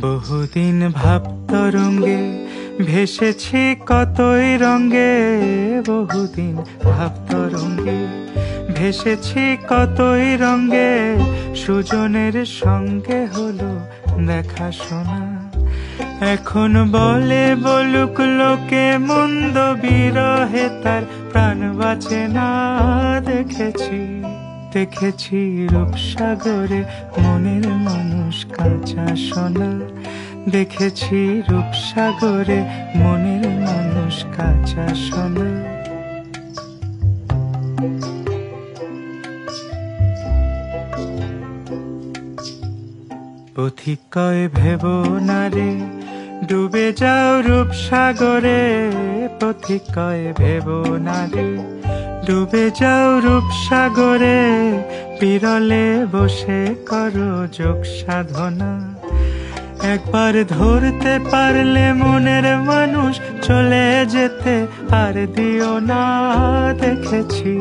বহুদিন ভাব তরঙ্গে ভেসেছি কতই রঙ্গে, বহুদিন ভাব তরঙ্গে ভেসেছি কতই রঙ্গে, সুজনের সঙ্গে হলো দেখা শোনা। এখন বলে বলুক লোকে মন্দ, বিরহে তার প্রাণ বাঁচে না। দেখেছি দেখেছি রূপসাগরে মনের মানুষ কাঁচা সোনা, দেখেছি রূপসাগরে মনের মানুষ কাঁচা সোনা। পথিক কয় ভেব না রে ডুবে যাও রূপসাগরে, পথিক কয় ভেব না রে ডুবে যাও রূপসাগরে, বিরলে বসে করো যোগ সাধনা। একবার ধরতে পারলে মনের মানুষ চলে যেতে আর দিও না। দেখেছি